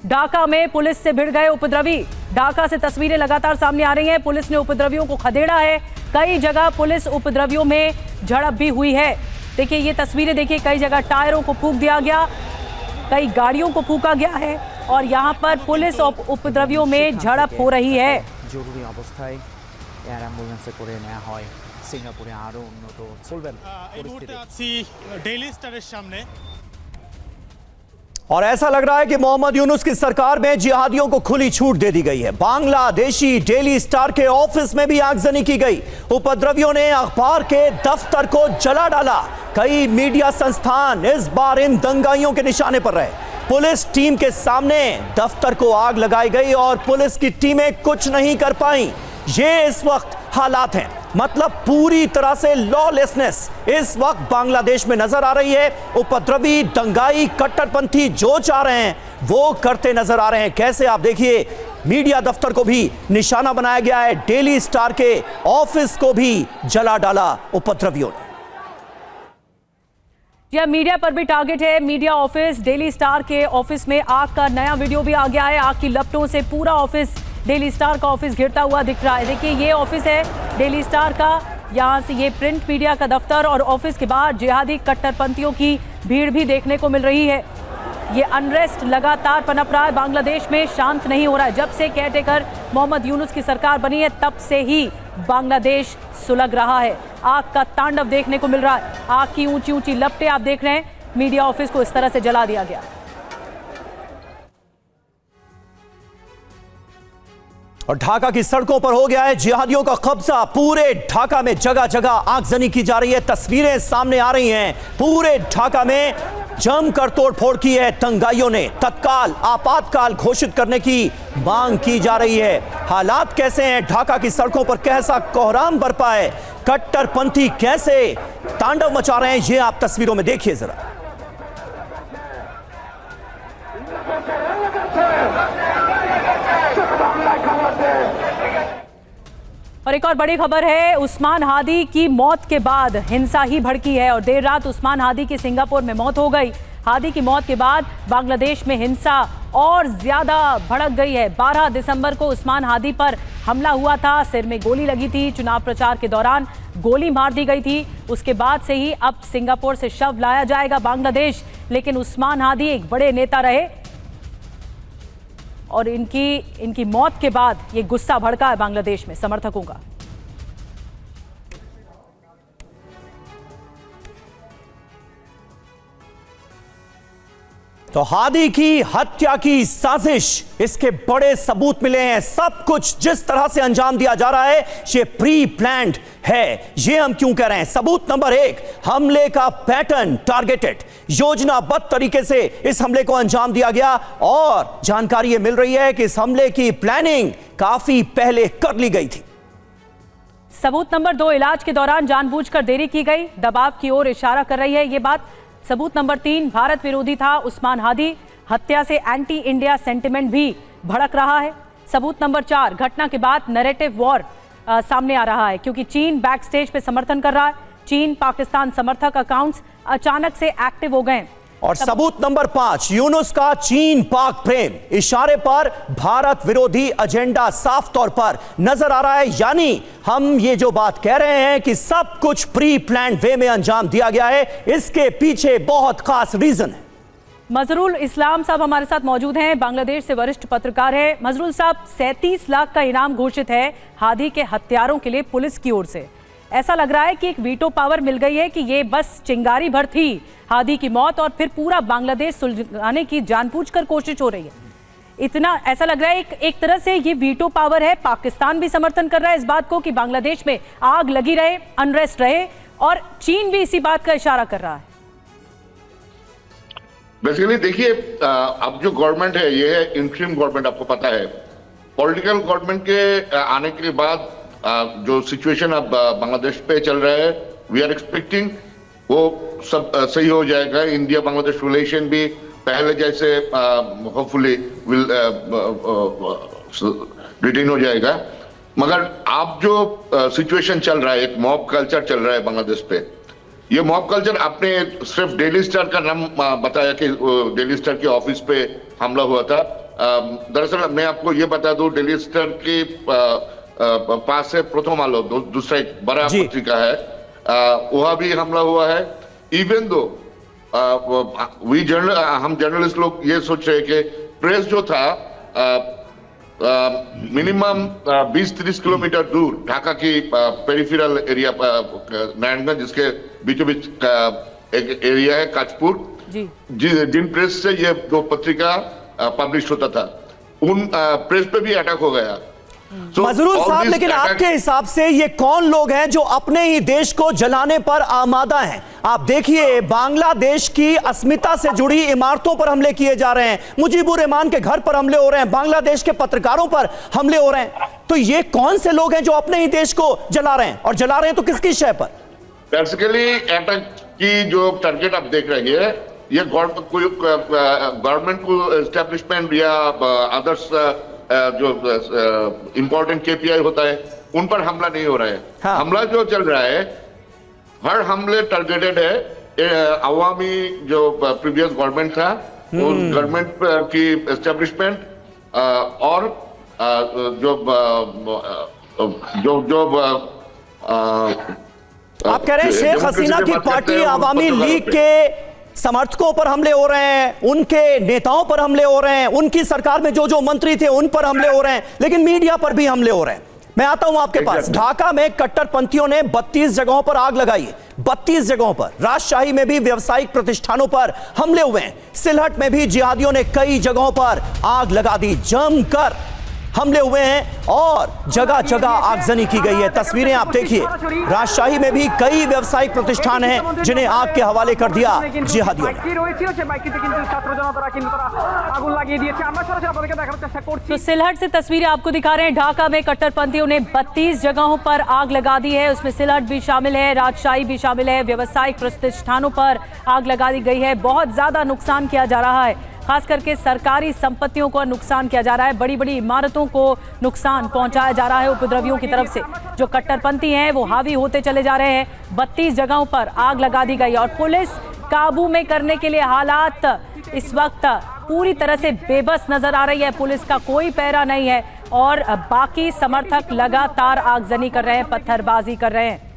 ढाका में पुलिस से भिड़ गए उपद्रवी। ढाका से तस्वीरें लगातार सामने आ रही हैं। पुलिस ने उपद्रवियों को खदेड़ा है। कई जगह पुलिस उपद्रवियों में झड़प भी हुई है। देखिए ये तस्वीरें देखिए, कई जगह टायरों को फूंक दिया गया, कई गाड़ियों को फूंका गया है और यहाँ पर पुलिस और उपद्रवियों में झड़प हो रही है। জরুরি অবস্থায় এয়ার অ্যাম্বুলেন্সে করে নেওয়া হয় সিঙ্গাপুরে আরো উন্নত চলবেন পরিস্থিতি। ডেইলি স্টারের সামনে और ऐसा लग रहा है कि मोहम्मद यूनुस की सरकार में जिहादियों को खुली छूट दे दी गई है। बांग्लादेशी डेली स्टार के ऑफिस में भी आगजनी की गई। उपद्रवियों ने अखबार के दफ्तर को जला डाला। कई मीडिया संस्थान इस बार इन दंगाइयों के निशाने पर रहे। पुलिस टीम के सामने दफ्तर को आग लगाई गई और पुलिस की टीमें कुछ नहीं कर पाई। ये इस वक्त हालात हैं, मतलब पूरी तरह से लॉलेसनेस इस वक्त बांग्लादेश में नजर आ रही है। उपद्रवी, दंगाई, कट्टरपंथी जो चाह रहे हैं वो करते नजर आ रहे हैं। कैसे आप देखिए, मीडिया दफ्तर को भी निशाना बनाया गया है। डेली स्टार के ऑफिस को भी जला डाला उपद्रवियों ने। यह मीडिया पर भी टारगेट है। मीडिया ऑफिस, डेली स्टार के ऑफिस में आग का नया वीडियो भी आ गया है। आग की लपटों से पूरा ऑफिस, डेली स्टार का ऑफिस घिरता हुआ दिख रहा है। देखिए ये ऑफिस है डेली स्टार का। यहाँ से ये प्रिंट मीडिया का दफ्तर और ऑफिस के बाहर जिहादी कट्टरपंथियों की भीड़ भी देखने को मिल रही है। ये अनरेस्ट लगातार पनप रहा है। बांग्लादेश में शांत नहीं हो रहा है। जब से केयरटेकर मोहम्मद यूनुस की सरकार बनी है तब से ही बांग्लादेश सुलग रहा है। आग का तांडव देखने को मिल रहा है। आग की ऊंची ऊंची लपटें आप देख रहे हैं। मीडिया ऑफिस को इस तरह से जला दिया गया। और ढाका की सड़कों पर हो गया है जिहादियों का कब्जा। पूरे ढाका में जगह जगह आगजनी की जा रही है। तस्वीरें सामने आ रही हैं। पूरे ढाका में जमकर तोड़फोड़ की है। दंगाइयों ने तत्काल आपातकाल घोषित करने की मांग की जा रही है। हालात कैसे हैं ढाका की सड़कों पर? कैसा कोहराम बरपा है? कट्टरपंथी कैसे तांडव मचा रहे हैं ये आप तस्वीरों में देखिए जरा। और एक और बड़ी खबर है, उस्मान हादी की मौत के बाद हिंसा ही भड़की है और देर रात उस्मान हादी की सिंगापुर में मौत हो गई। हादी की मौत के बाद बांग्लादेश में हिंसा और ज्यादा भड़क गई है। 12 दिसंबर को उस्मान हादी पर हमला हुआ था, सिर में गोली लगी थी। चुनाव प्रचार के दौरान गोली मार दी गई थी। उसके बाद से ही अब सिंगापुर से शव लाया जाएगा बांग्लादेश। लेकिन उस्मान हादी एक बड़े नेता रहे और इनकी मौत के बाद ये गुस्सा भड़का है बांग्लादेश में समर्थकों का। तो हादी की हत्या की साजिश, इसके बड़े सबूत मिले हैं। सब कुछ जिस तरह से अंजाम दिया जा रहा है ये प्री प्लान्ड है। ये हम क्यों कह रहे हैं? सबूत नंबर 1, हमले का पैटर्न टारगेटेड, योजनाबद्ध तरीके से इस हमले को अंजाम दिया गया और जानकारी ये मिल रही है कि इस हमले की प्लानिंग काफी पहले कर ली गई थी। सबूत नंबर 2, इलाज के दौरान जानबूझकर देरी की गई, दबाव की ओर इशारा कर रही है ये बात। सबूत नंबर 3, भारत विरोधी था उस्मान हादी, हत्या से एंटी इंडिया सेंटिमेंट भी भड़क रहा है। सबूत नंबर 4, घटना के बाद नैरेटिव वॉर सामने आ रहा है क्योंकि चीन बैक स्टेज पे समर्थन कर रहा है। चीन पाकिस्तान समर्थक अकाउंट्स अचानक से एक्टिव हो गए। और सबूत नंबर 5, यूनुस का चीन पाक प्रेम, इशारे पर भारत विरोधी एजेंडा साफ तौर पर नजर आ रहा है। यानी हम ये जो बात कह रहे हैं कि सब कुछ प्री प्लान्ड वे में अंजाम दिया गया है, इसके पीछे बहुत खास रीजन है। मजरुल इस्लाम साहब हमारे साथ मौजूद हैं, बांग्लादेश से वरिष्ठ पत्रकार है। मजरुल साहब, 37 लाख का इनाम घोषित है हादी के हत्यारों के लिए पुलिस की ओर से। ऐसा लग रहा है कि एक वीटो पावर मिल गई है कि ये बस चिंगारी भर थी हादी की मौत और फिर पूरा बांग्लादेश सुलझाने की जानबूझकर कोशिश हो रही है। इतना ऐसा लग रहा है एक तरह से ये वीटो पावर है। पाकिस्तान भी समर्थन कर रहा है इस बात को कि बांग्लादेश में आग लगी रहे, अनरेस्ट रहे, और चीन भी इसी बात का इशारा कर रहा है। बेसिकली देखिए, अब जो गवर्नमेंट है ये है इंटरिम गवर्नमेंट, आपको पता है। पॉलिटिकल गवर्नमेंट के आने के बाद जो सिचुएशन अब बांग्लादेश पे चल रहा है, वी आर एक्सपेक्टिंग वो सब सही हो जाएगा। इंडिया बांग्लादेश रिलेशन भी पहले जैसे होपफुली विल रिटेन हो जाएगा। मगर आप जो सिचुएशन चल रहा है, एक मॉब कल्चर चल रहा है बांग्लादेश पे, ये मॉब कल्चर आपने सिर्फ डेली स्टार का नाम बताया कि डेली स्टार के ऑफिस पे हमला हुआ था, दरअसल मैं आपको ये बता दूं, डेली स्टार के पास से प्रथम आलो दूसरा एक बड़ा जी। पत्रिका है, वहां भी हमला हुआ है। इवन दो हम जर्नलिस्ट लोग ये सोच रहे हैं कि प्रेस जो था मिनिमम 20-30 किलोमीटर दूर ढाका की पेरिफेरल एरिया नारायणगंज, जिसके बीचों बीच एक एरिया है काचपुर, जी जिन प्रेस से ये जो पत्रिका पब्लिश होता था, उन प्रेस पे भी अटैक हो गया। So, मजरूर all साहब, these लेकिन attack- आपके हिसाब से ये कौन लोग हैं जो अपने ही देश को जलाने पर आमादा हैं? आप देखिए, बांग्लादेश की अस्मिता से जुड़ी इमारतों पर हमले किए जा रहे हैं, मुजीबुर रहमान के घर पर हमले हो रहे हैं, बांग्लादेश के पत्रकारों पर हमले हो रहे हैं। तो ये कौन से लोग हैं जो अपने ही देश को जला रहे हैं, और जला रहे हैं तो किसकी शय पर? बेसिकली अटैक की जो टारगेट आप देख रहे हैं, ये गवर्नमेंट को एस्टेब्लिशमेंट या अदर्स जो इंपॉर्टेंट केपीआई होता है, उन पर हमला नहीं हो रहा है। हाँ। हमला जो चल रहा है, हर हमले टारगेटेड है अवामी जो प्रीवियस गवर्नमेंट था, उस गवर्नमेंट की एस्टेब्लिशमेंट और जो जो जो आप कह रहे हैं शेख हसीना की पार्टी आवामी लीग के समर्थकों पर हमले हो रहे हैं, उनके नेताओं पर हमले हो रहे हैं, उनकी सरकार में जो जो मंत्री थे उन पर हमले हो रहे हैं, लेकिन मीडिया पर भी हमले हो रहे हैं। मैं आता हूं आपके पास। ढाका में कट्टरपंथियों ने 32 जगहों पर आग लगाई है, 32 जगहों पर। राजशाही में भी व्यावसायिक प्रतिष्ठानों पर हमले हुए हैं। सिलहट में भी जिहादियों ने कई जगहों पर आग लगा दी, जमकर हमले हुए हैं और जगह जगह आगजनी की गई है। तस्वीरें आप देखिए, राजशाही में भी कई व्यावसायिक प्रतिष्ठान हैं जिन्हें आग के हवाले कर दिया जिहादियों ने। तो सिलहट से तस्वीरें आपको दिखा रहे हैं। ढाका में कट्टरपंथियों ने 32 जगहों पर आग लगा दी है, उसमें सिलहट भी शामिल है, राजशाही भी शामिल है। व्यावसायिक प्रतिष्ठानों पर आग लगा दी गई है। बहुत ज्यादा नुकसान किया जा रहा है, खास करके सरकारी संपत्तियों को नुकसान किया जा रहा है, बड़ी बड़ी इमारतों को नुकसान पहुंचाया जा रहा है उपद्रवियों की तरफ से। जो कट्टरपंथी हैं वो हावी होते चले जा रहे हैं। 32 जगहों पर आग लगा दी गई और पुलिस काबू में करने के लिए हालात इस वक्त पूरी तरह से बेबस नजर आ रही है। पुलिस का कोई पैरा नहीं है और बाकी समर्थक लगातार आगजनी कर रहे हैं, पत्थरबाजी कर रहे हैं।